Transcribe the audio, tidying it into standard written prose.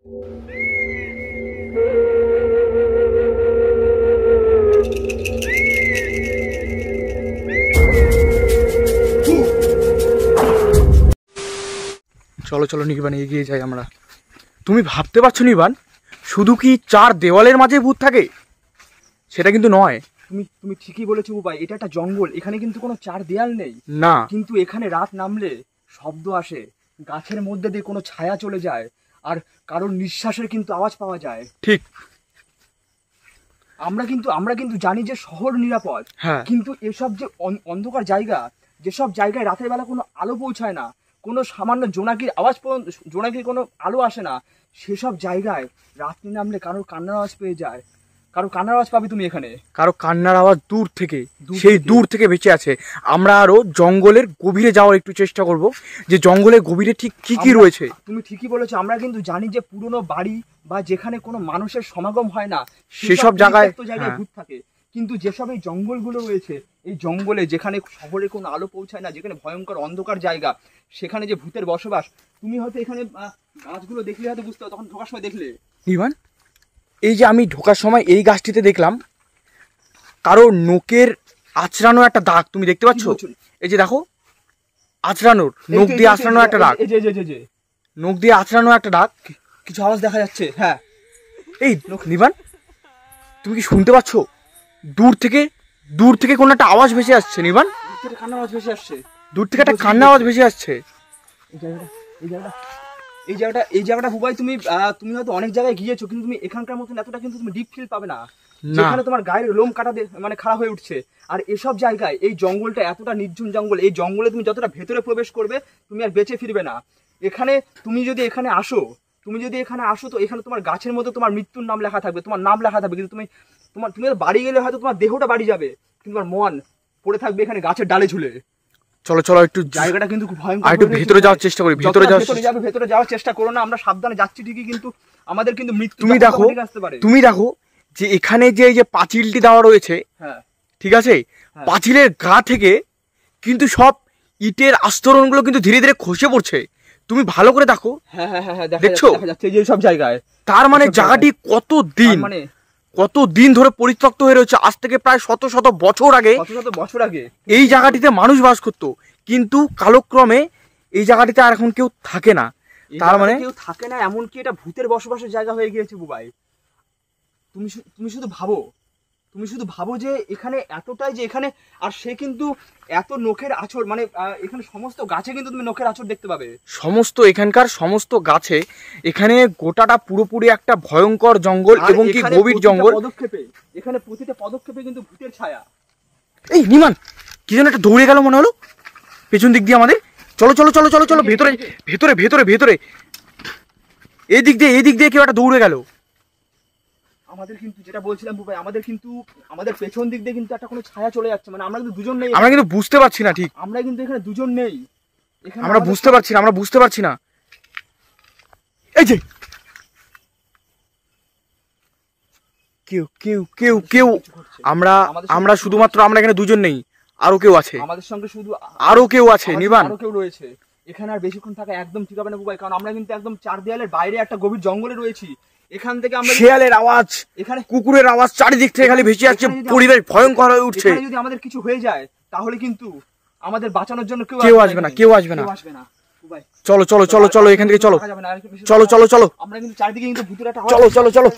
চলো চলো নির্বাণ, এগিয়ে যাই আমরা। তুমি ভাবতে পারছো নির্বাণ, শুধু কি চার দেওয়ালের মাঝে ভূত থাকে? সেটা কিন্তু নয়। তুমি ঠিকই বলেছো ভাই, এটা একটা জঙ্গল, এখানে কিন্তু কোনো চার দেয়াল নেই না, কিন্তু এখানে রাত নামলে শব্দ আসে, গাছের মধ্যে দিয়ে কোনো ছায়া চলে যায়, আর কারোর নিঃশ্বাসের কিন্তু আওয়াজ পাওয়া যায়। ঠিক। আমরা কিন্তু জানি যে শহর নিরাপদ, হ্যাঁ, কিন্তু এসব যে অন্ধকার জায়গা, যেসব জায়গায় রাতের বেলা কোনো আলো পৌঁছায় না, কোনো সামান্য জোনাকির আওয়াজ পর্যন্ত, জোনাকির কোনো আলো আসে না, সেসব জায়গায় রাত্রি নামলে কারোর কান্নার আওয়াজ পেয়ে যায়। কারো কান্নার আওয়াজ পাবি তুমি এখানে, কারো কান্নার আওয়াজ দূর থেকে, সেই দূর থেকে বেঁচে আছে। আমরা আরো জঙ্গলের গভীরে যাওয়ার একটু চেষ্টা করব, যে জঙ্গলের গভীরে ঠিক কি কি রয়েছে। তুমি ঠিকই বলেছো, আমরা কিন্তু জানি যে পুরনো বাড়ি বা যেখানে কোনো মানুষের সমাগম হয় না সেসব জায়গায় ভূত থাকে, কিন্তু যেসব এই জঙ্গলগুলো রয়েছে, এই জঙ্গলে যেখানে শহরে কোনো আলো পৌঁছায় না, যেখানে ভয়ঙ্কর অন্ধকার জায়গা, সেখানে যে ভূতের বসবাস, তুমি হয়তো এখানে গাছগুলো দেখলে হয়তো বুঝতে পারো, তখন ঢোকার সময় দেখলে। ইভান, এই যে আমি ঢোকার সময় এই গাছটিতে দেখলাম কারো নোকের আঁচড়ানো একটা দাগ, তুমি দেখতে পাচ্ছ? এই যে দেখো, আঁচড়ানোর, নোক দিয়ে আঁচড়ানো একটা দাগ, নোক দিয়ে আঁচড়ানো একটা দাগ, কিছু আওয়াজ দেখা যাচ্ছে। হ্যাঁ, এই নিবান, তুমি কি শুনতে পাচ্ছ? দূর থেকে কোনো একটা আওয়াজ ভেসে আসছে নিবান, কান্নার আওয়াজ ভেসে আসছে, দূর থেকে একটা কান্নার আওয়াজ ভেসে আসছে। এই জায়গাটা বুবাই, তুমি হয়তো অনেক জায়গায় গিয়েছো, কিন্তু তুমি এখানকার মতন এতটা কিন্তু তুমি ডিপ ফিল পাবে না, যেখানে তোমার গায়ের লোম কাটা মানে খারাপ হয়ে উঠছে। আর এসব জায়গায়, এই জঙ্গলটা এতটা নির্জন জঙ্গল, এই জঙ্গলে তুমি যতটা ভেতরে প্রবেশ করবে তুমি আর বেঁচে ফিরবে না। এখানে তুমি যদি এখানে আসো তো এখানে তোমার গাছের মধ্যে তোমার মৃত্যুর নাম লেখা থাকবে, তোমার নাম লেখা থাকবে, কিন্তু তুমি বাড়ি গেলে হয়তো তোমার দেহটা বাড়ি যাবে, কিন্তু তোমার মন পড়ে থাকবে এখানে গাছের ডালে ঝুলে। চলো চলো, একটু জায়গাটা কিন্তু খুব ভয়ঙ্কর, একটু ভেতরে যাওয়ার চেষ্টা করি। ভেতরে যাওয়ার চেষ্টা করো না, আমরা সাবধানে যাচ্ছি ঠিকই, কিন্তু আমাদের কিন্তু মৃত্যু তুমি দেখো যে এখানে যে এই যে পাঁচিলটি দেওয়া রয়েছে, হ্যাঁ ঠিক আছে, পাঁচিলের গা থেকে কিন্তু সব ইটের আস্তরণগুলো কিন্তু ধীরে ধীরে খসে পড়ছে। তুমি ভালো করে দেখো। হ্যাঁ হ্যাঁ হ্যাঁ, দেখছো যে সব জায়গায়, তার মানে জায়গাটি কতদিন ধরে পরিত্যক্ত হয়ে রয়েছে। আজ থেকে প্রায় শত শত বছর আগে এই জায়গাটিতে মানুষ বাস করতো, কিন্তু কালক্রমে এই জায়গাটিতে আর এখন কেউ থাকে না। তার মানে কেউ থাকে না, এমনকি এটা ভূতের বসবাসের জায়গা হয়ে গিয়েছে বুবাই। তুমি শুধু ভাবো যে এখানে এতটাই, যে এখানে, আর সে কিন্তু এত নখের আঁচড়, মানে এখানে সমস্ত গাছে কিন্তু তুমি নখের আঁচড় দেখতে পাবে, এখানকার সমস্ত গাছে। এখানে গোটাটা পুরোপুরি একটা ভয়ঙ্কর জঙ্গল এবং কি গভীর জঙ্গল। এখানে প্রতিটা পদক্ষেপে কিন্তু ভূতের ছায়া। এই নিমান, কি যেন একটা দৌড়ে গেল মনে হলো পেছন দিক দিয়ে আমাদের। চলো চলো চলো চলো চলো, ভেতরে ভেতরে ভেতরে ভেতরে, এই দিক দিয়ে কেউ একটা দৌড়ে গেল। আমাদের কিন্তু যেটা বলছিলাম বুবাই, আমাদের পেছন দিক দিয়ে কিন্তু একটা কোনো ছায়া চলে যাচ্ছে, মানে আমরা কিন্তু দুজন নেই, আমরা কিন্তু বুঝতে পারছি না ঠিক, আমরা কিন্তু এখানে দুজন নেই, আমরা বুঝতে পারছি না। এই যে কেউ আমরা শুধুমাত্র আমরা এখানে দুজন নেই, আরো কেউ আছে আমাদের সঙ্গে, শুধু আরো কেউ আছে নিবান, আরো কেউ রয়েছে এখানে। আর বেশিক্ষণ থাকা একদম ঠিক হবে না বুবাই, কারণ আমরা কিন্তু একদম চার দেয়ালের বাইরে একটা গভীর জঙ্গলে রয়েছি। এখান থেকে আমরা শিয়ালের আওয়াজ, এখানে কুকুরের আওয়াজ চারিদিক থেকে খালি ভেসে যাচ্ছে, পরিবেশ ভয়ঙ্কর হয়ে উঠছে। যদি আমাদের কিছু হয়ে যায় তাহলে কিন্তু আমাদের বাঁচানোর জন্য কেউ আসবে না। চলো চলো চলো চলো, এখান থেকে চলো, চলো চলো চলো, আমরা কিন্তু চারিদিকে কিন্তু ভূতের একটা চলো চলো চলো।